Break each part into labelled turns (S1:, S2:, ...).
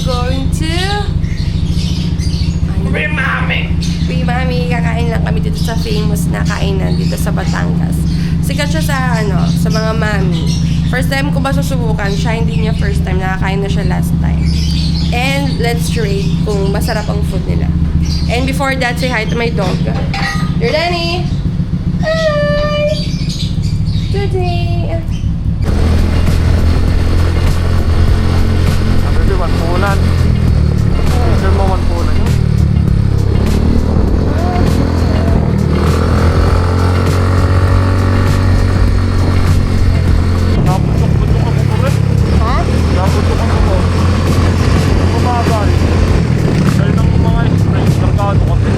S1: going to...
S2: Free Mami!
S1: Free Mami. Kakain lang kami dito sa famous na kainan dito sa Batangas. Sikat siya sa, sa mga mami. First time ko ba susubukan? Siya hindi niya first time. Nakakain na siya last time. And let's rate kung masarap ang food nila. And before that, say hi to my dog. Jordani! Hi! Today!
S2: Ano di, manpunan? Picture mo manpunan yun? Naputok-putok ako po rin.
S1: Ha?
S2: Naputok ako po. Bumabay. Dahil ng mga express, narkado kasi.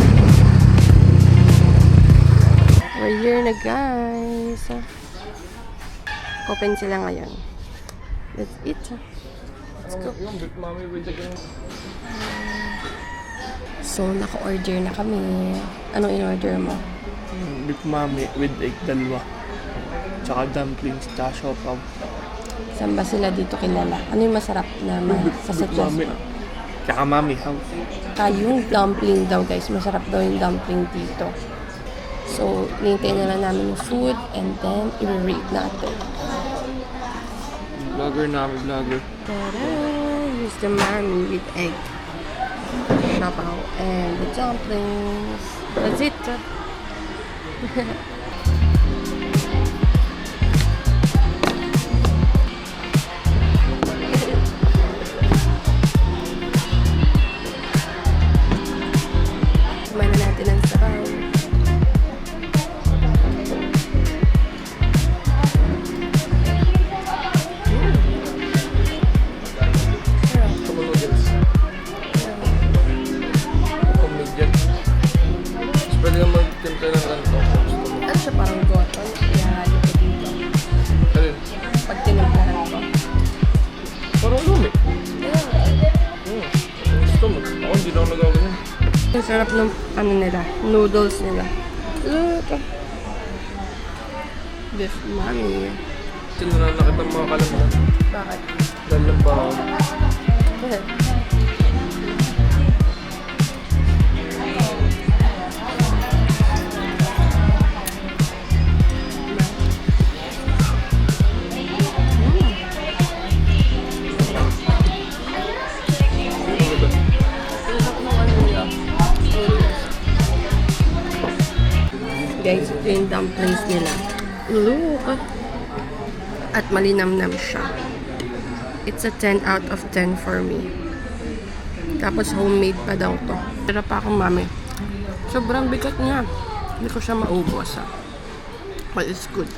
S1: We're here na, guys. Open sila ngayon. Let's eat. Let's go.
S2: Yung Big Mami with the gang.
S1: So, naka-order na kami. Anong in-order mo?
S2: Big Mami with egg dalawa. Tsaka dumplings, tsaka siopaw.
S1: Saan ba sila dito kilala? Ano yung masarap na
S2: Big
S1: masasuggest
S2: Mami.
S1: mo?
S2: Tsaka Mami House.
S1: Yung dumpling daw, guys. Masarap daw yung dumpling dito. So, hinintay na lang namin yung food and then i-rate natin.
S2: Vlogger namin, vlogger.
S1: Tada! Here's the mami with egg. Siopaw and the dumplings. That's it. Kumain na natin ang sabaw.
S2: Sama noodles. Comedian. Mas pwede nga magtimpla ng ganito.
S1: Ano siya parang goton? Ihahalo ko dito.
S2: Alin?
S1: Pag tinimplahan ko.
S2: Parang lumi. Gusto mo. Ako hindi na ako nagawa ganyan.
S1: Ang sarap ng nila, noodles nila. Look. Beef mami.
S2: Sinananakit ang mga kalamnan.
S1: Bakit?
S2: Dahil lang ba ako?
S1: Guys, ito yung dumplings nila. Look. At malinamnam siya. It's a 10 out of 10 for me. Tapos homemade pa daw to. Pero pa akong mami. Sobrang bigat niya. Hindi ko siya maubos. But it's good.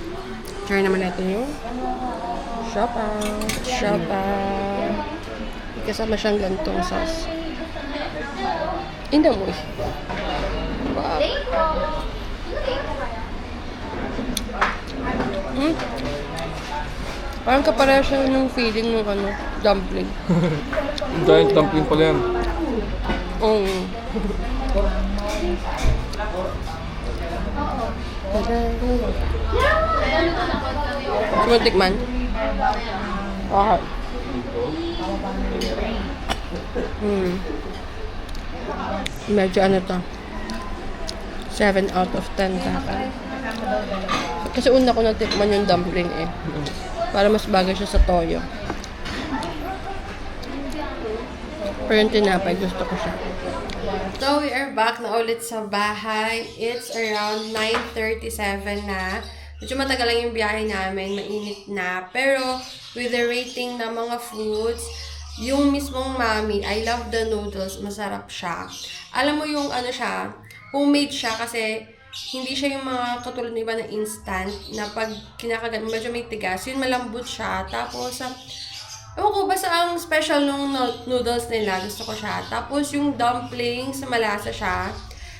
S1: Try naman natin yung siopaw. Siopaw. May kasama siyang gantong sauce. Inamoy. Wow. Parang kapareha siya ng feeling ng dumpling.
S2: Giant dumpling pala yan.
S1: Gusto mo tikman? Okay. Medyo to? 7 out of 10 sa akin. Kasi una ko natikman yung dumpling eh. Para mas bagay siya sa toyo. Pero yung tinapay, gusto ko siya. So, we are back na ulit sa bahay. It's around 9:37 na. Medyo matagal lang yung biyahe namin. Mainit na. Pero, with the rating ng mga foods, yung mismong mami, I love the noodles. Masarap siya. Alam mo yung siya, homemade siya kasi hindi siya yung mga katulad ng iba na instant na pag kinakagat medyo may tigas. Yun malambot siya. Tapos, ewan ko, basta ang special nung noodles nila, gusto ko siya. Tapos yung dumplings, malasa siya.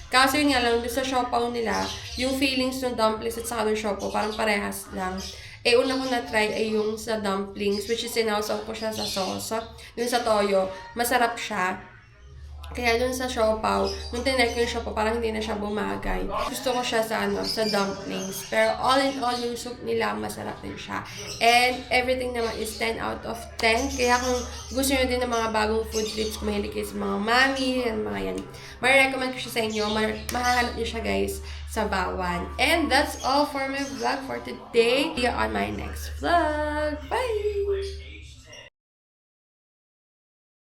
S1: Kaso yun nga lang, doon sa siopaw nila, yung feelings ng dumplings at saka ng siopaw, parang parehas lang. Una ko na-try ay yung sa dumplings, which is sinawsaw ko siya sa sauce. Yung sa toyo, masarap siya. Kaya dun sa siopaw, nung tinry ko yung siopaw, parang hindi na siya bumagay. Gusto ko siya sa, sa dumplings. Pero all in all, yung soup nila, masarap din siya. And everything naman is 10 out of 10. Kaya kung gusto nyo din ng mga bagong food trips, mahilig kayo sa mga mami, yan, mga yan. Marirecommend ko siya sa inyo. Mahahanap nyo siya, guys, sa Bawan. And that's all for my vlog for today. See you on my next vlog. Bye!